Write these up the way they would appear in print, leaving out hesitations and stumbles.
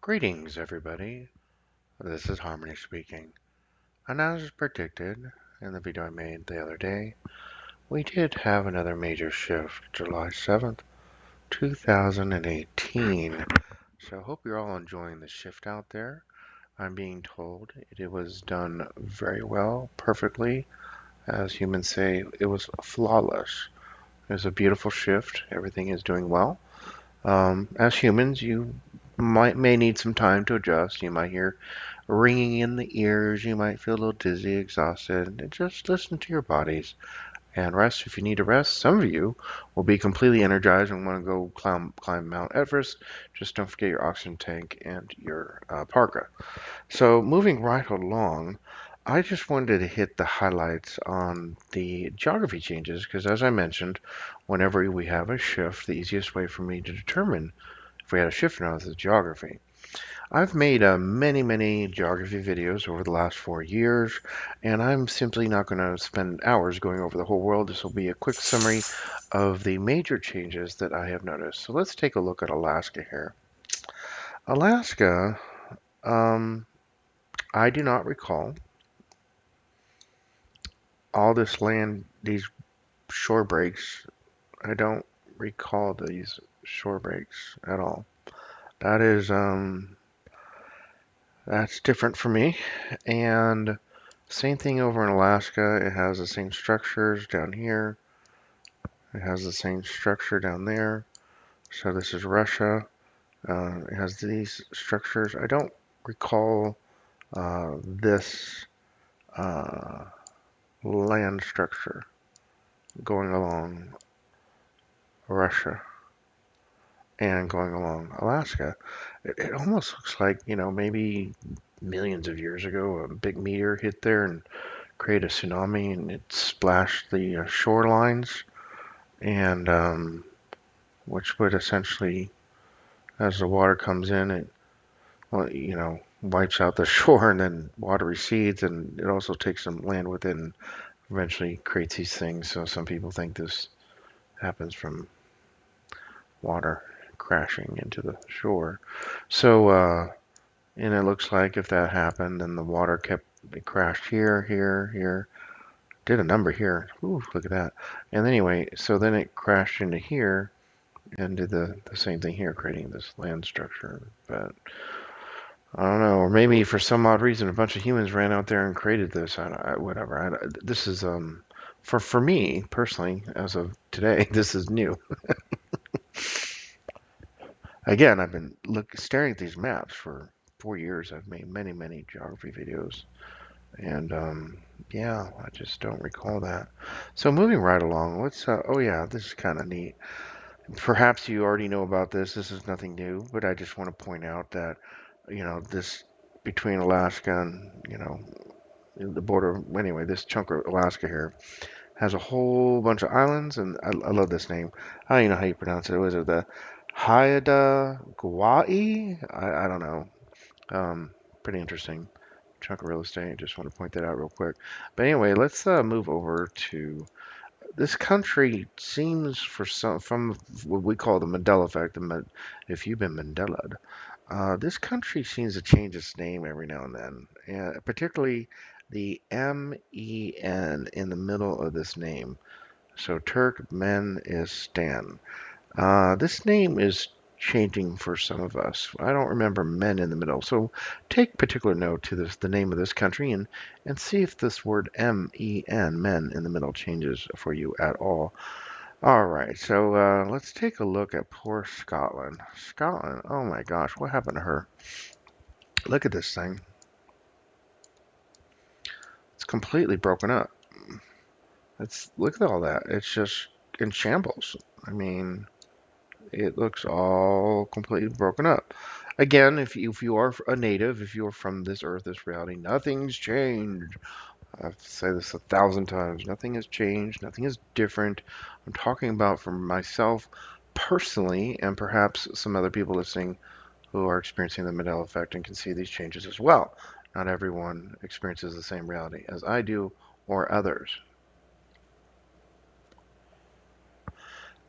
Greetings, everybody. This is Harmony speaking. And as predicted in the video I made the other day, we did have another major shift, July 7th, 2018. So I hope you're all enjoying the shift out there. I'm being told it was done very well, perfectly. As humans say, it was flawless. It was a beautiful shift. Everything is doing well. As humans, you may need some time to adjust. You might hear ringing in the ears. You might feel a little dizzy, exhausted. And just listen to your bodies and rest if you need to rest. Some of you will be completely energized and want to go climb Mount Everest. Just don't forget your oxygen tank and your parka. So moving right along, I just wanted to hit the highlights on the geography changes because, as I mentioned, whenever we have a shift, the easiest way for me to determine if we had a shift or not is the geography. I've made many geography videos over the last 4 years, and I'm simply not going to spend hours going over the whole world. This will be a quick summary of the major changes that I have noticed. So let's take a look at Alaska here. Alaska, um, I do not recall all this land, these shore breaks. I don't recall these shore breaks at all. That is, that's different for me. And same thing over in Alaska. It has the same structures down here. It has the same structure down there. So this is Russia. It has these structures. I don't recall this uh, land structure going along Russia and going along Alaska. It almost looks like, maybe millions of years ago, a big meteor hit there and created a tsunami and it splashed the shorelines, and which would essentially, as the water comes in, it, well, wipes out the shore and then water recedes and it also takes some land with it and eventually creates these things. So some people think this happens from water crashing into the shore. So, and it looks like if that happened, then the water it crashed here, here, here. Did a number here. Ooh, look at that. And anyway, so then it crashed into here and did the same thing here, creating this land structure. But I don't know, or maybe for some odd reason, a bunch of humans ran out there and created this. Whatever. This is for me personally, as of today, this is new. Again, I've been staring at these maps for 4 years. I've made many geography videos, and yeah, I just don't recall that. So moving right along, let's. Oh yeah, this is kind of neat. Perhaps you already know about this. This is nothing new, but I just want to point out that, this between Alaska and, the border. Anyway, this chunk of Alaska here has a whole bunch of islands, and I love this name. I don't even know how you pronounce it. Was it the Haida Gwaii? I don't know. Um, Pretty interesting chunk of real estate. Just want to point that out real quick. But anyway, let's move over to this country. Seems for some from what we call the Mandela effect. If you've been Mandelaed, this country seems to change its name every now and then, and particularly the MEN in the middle of this name. So Turkmenistan. This name is changing for some of us. I don't remember men in the middle. So take particular note to the name of this country and see if this word MEN, men in the middle, changes for you at all. All right, so let's take a look at poor Scotland. Scotland, oh my gosh, what happened to her? Look at this thing. It's completely broken up. Look at all that. It's just in shambles. I mean, it looks all completely broken up. Again, if you are a native, if you are from this earth, this reality, nothing's changed. I have to say this 1,000 times. Nothing has changed. Nothing is different. I'm talking about for myself personally, and perhaps some other people listening who are experiencing the Mandela effect and can see these changes as well. Not everyone experiences the same reality as I do or others.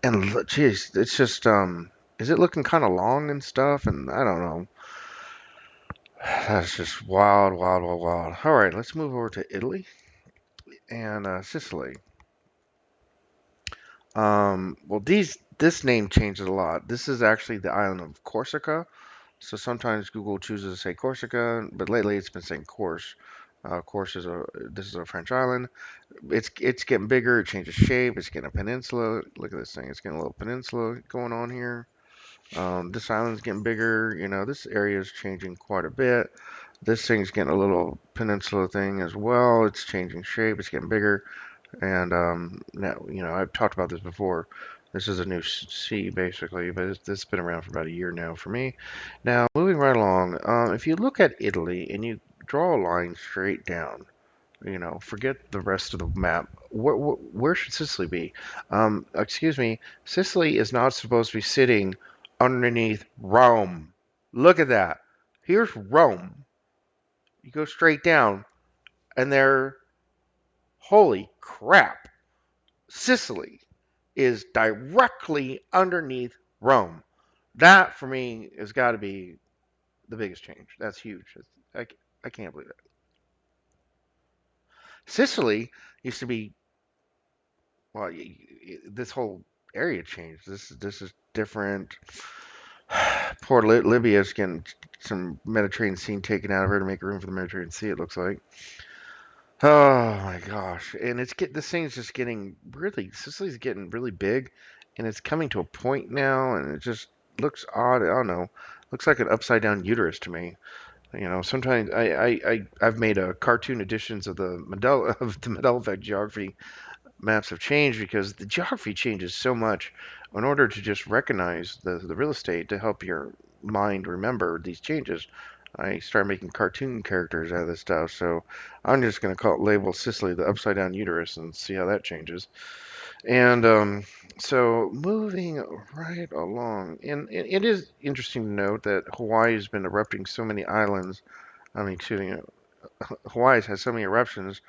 And geez, it's just is it looking kind of long and stuff? And I don't know. That's just wild, wild, wild, wild. All right, let's move over to Italy and Sicily. Well, this name changes a lot. This is actually the island of Corsica. So sometimes Google chooses to say Corsica, but lately it's been saying Corse. Corse is a this is a French island. It's getting bigger. It changes shape. It's getting a peninsula. Look at this thing. It's getting a little peninsula going on here. This island's getting bigger. You know, this area is changing quite a bit. This thing's getting a little peninsula thing as well. It's changing shape. It's getting bigger. And now, you know, I've talked about this before. This is a new sea, basically, but it's been around for about a year now for me. Now, moving right along, if you look at Italy and you draw a line straight down, you know, forget the rest of the map. Where should Sicily be? Excuse me, Sicily is not supposed to be sitting underneath Rome. Look at that. Here's Rome. You go straight down, and there, holy crap, Sicily is directly underneath Rome. That for me has got to be the biggest change. That's huge. I, I can't believe it. Sicily used to be, well, this whole area changed. This is different. Poor Libya's getting some Mediterranean Sea taken out of her to make room for the Mediterranean Sea. It looks like. Oh my gosh! And this thing's just getting really Sicily's getting really big, and it's coming to a point now, and it just looks odd. I don't know. Looks like an upside down uterus to me. You know, sometimes I've made a cartoon editions of the Mandela effect geography maps have changed because the geography changes so much. In order to just recognize the real estate to help your mind remember these changes, I started making cartoon characters out of this stuff. So I'm just going to call it label Sicily the upside down uterus and see how that changes. And so moving right along, and it is interesting to note that Hawaii has been erupting so many islands. I mean, excuse me, Hawaii has so many eruptions.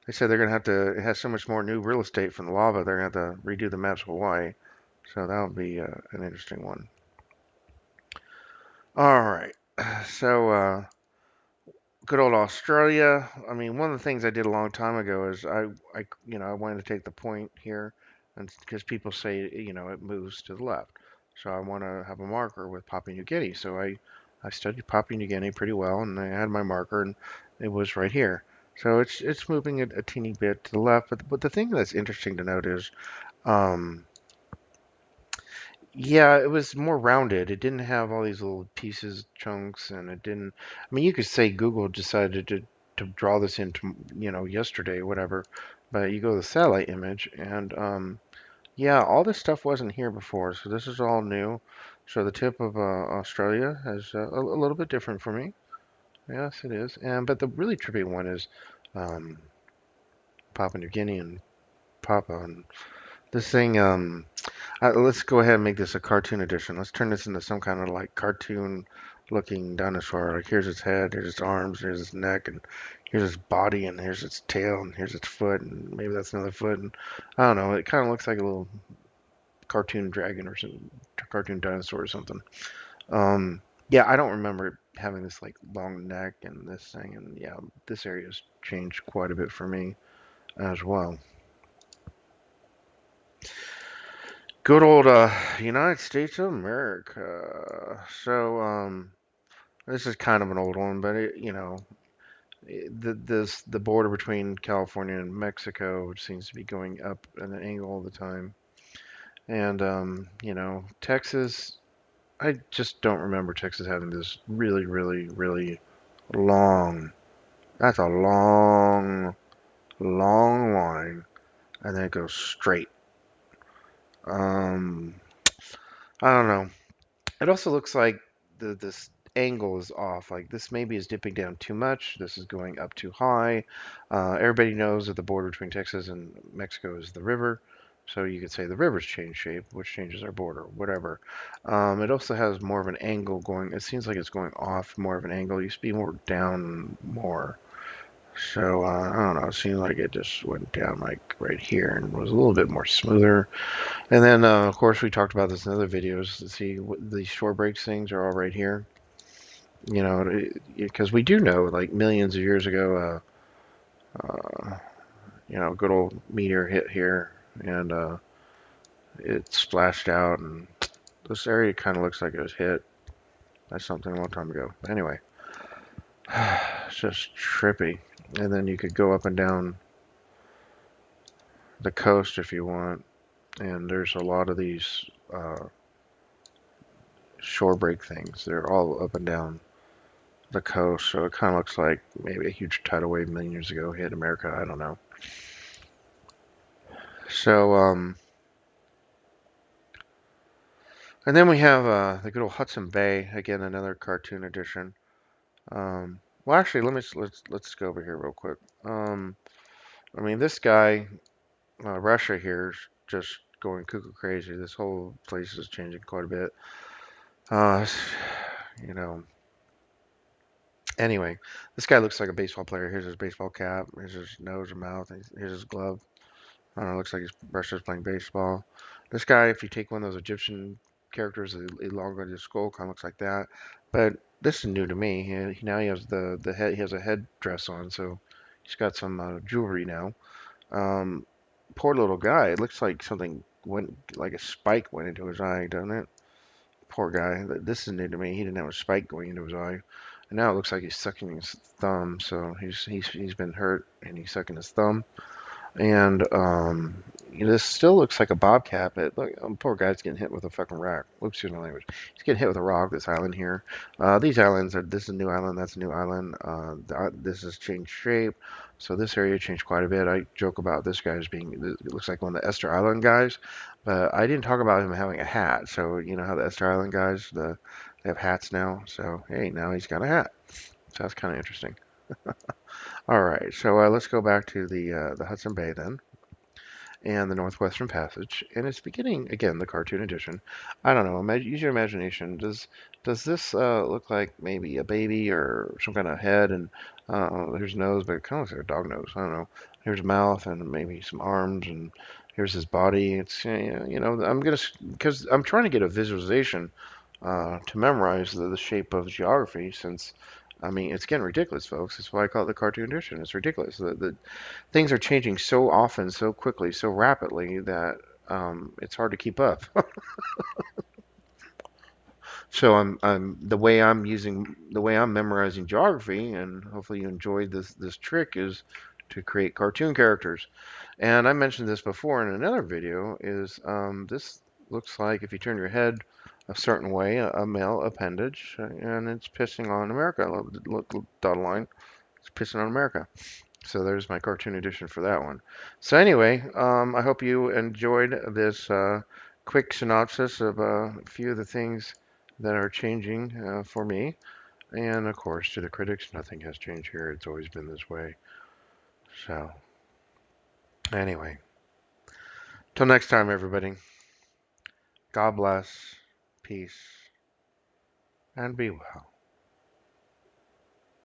They said they're going to have to, it has so much more new real estate from the lava, they're going to have to redo the maps of Hawaii. So that'll be an interesting one. All right. So, good old Australia. I mean, one of the things I did a long time ago is I wanted to take the point here, and because people say, you know, it moves to the left. So I want to have a marker with Papua New Guinea. So I studied Papua New Guinea pretty well, and I had my marker, and it was right here. So it's moving a teeny bit to the left. But the thing that's interesting to note is, um, yeah, it was more rounded. It didn't have all these little pieces, chunks, and it didn't. I mean, you could say Google decided to draw this into, you know, yesterday, whatever. But you go to the satellite image, and yeah, all this stuff wasn't here before, so this is all new. So the tip of Australia is a little bit different for me. Yes, it is. And but the really trippy one is um, Papua New Guinea and Papa. And this thing, let's go ahead and make this a cartoon edition. Let's turn this into some kind of like cartoon looking dinosaur. Like here's its head, here's its arms, here's its neck, and here's its body, and here's its tail, and here's its foot, and maybe that's another foot. And I don't know. It kind of looks like a little cartoon dragon or some cartoon dinosaur or something. Yeah, I don't remember having this like long neck and this thing, and yeah, this area has changed quite a bit for me as well. Good old United States of America. So, this is kind of an old one, but you know, the border between California and Mexico, which seems to be going up at an angle all the time, and you know, Texas. I just don't remember Texas having this really, really, really long. That's a long, long line, and then it goes straight. Um, I don't know. It also looks like this angle is off. Like this maybe is dipping down too much. This is going up too high. Everybody knows that the border between Texas and Mexico is the river. So you could say the river's changed shape, which changes our border, whatever. It also has more of an angle going. It seems like it's going off more of an angle. It used to be more down more. So I don't know. It seems like it just went down like right here and was a little bit more smoother. And then, of course, we talked about this in other videos. See, these shore breaks things are all right here. You know, because we do know, like millions of years ago, you know, good old meteor hit here, and it splashed out, and this area kind of looks like it was hit by something a long time ago. Anyway, it's just trippy. And then you could go up and down the coast if you want, and there's a lot of these shore break things. They're all up and down the coast, so it kind of looks like maybe a huge tidal wave million years ago hit America. I don't know. So, and then we have the good old Hudson Bay again, another cartoon edition. Well, actually, let's go over here real quick. I mean, this guy, Russia here, is just going cuckoo crazy. This whole place is changing quite a bit. Uh, you know. Anyway, this guy looks like a baseball player. Here's his baseball cap. Here's his nose and mouth. Here's his glove. I don't know. Looks like Russia's playing baseball. This guy, if you take one of those Egyptian characters, the elongated skull, kind of looks like that. But this is new to me. Now he has the head. He has a headdress on, so he's got some jewelry now. Um, Poor little guy. It looks like something went, like a spike went into his eye, doesn't it? Poor guy. This is new to me. He didn't have a spike going into his eye, and now it looks like he's sucking his thumb. So he's been hurt, and he's sucking his thumb. And this still looks like a bobcat, but look, poor guy's getting hit with a fucking rock. Whoops, excuse my language. He's getting hit with a rock. This island here. These islands are. This is a new island. That's a new island. This has changed shape. So this area changed quite a bit. I joke about this guy as being. It looks like one of the Esther Island guys, but I didn't talk about him having a hat. So you know how the Esther Island guys, they have hats now. So hey, now he's got a hat. So that's kind of interesting. All right, so let's go back to the Hudson Bay then, and the Northwestern Passage, and it's beginning again the cartoon edition. I don't know. Use your imagination. Does this look like maybe a baby or some kind of head? And here's nose, but it kind of looks like a dog nose. I don't know. Here's mouth and maybe some arms, and here's his body. It's you know I'm gonna because I'm trying to get a visualization to memorize the shape of geography since. I mean, it's getting ridiculous, folks. That's why I call it the cartoon edition. It's ridiculous. The things are changing so often, so quickly, so rapidly that it's hard to keep up. So I'm the way I'm memorizing geography, and hopefully you enjoyed this trick is to create cartoon characters. And I mentioned this before in another video. Is this looks like if you turn your head a certain way, a male appendage, and it's pissing on America. Look, dotted line. It's pissing on America. So there's my cartoon edition for that one. So anyway, I hope you enjoyed this quick synopsis of a few of the things that are changing for me. And of course, to the critics, nothing has changed here. It's always been this way. So anyway, till next time, everybody. God bless, peace, and be well.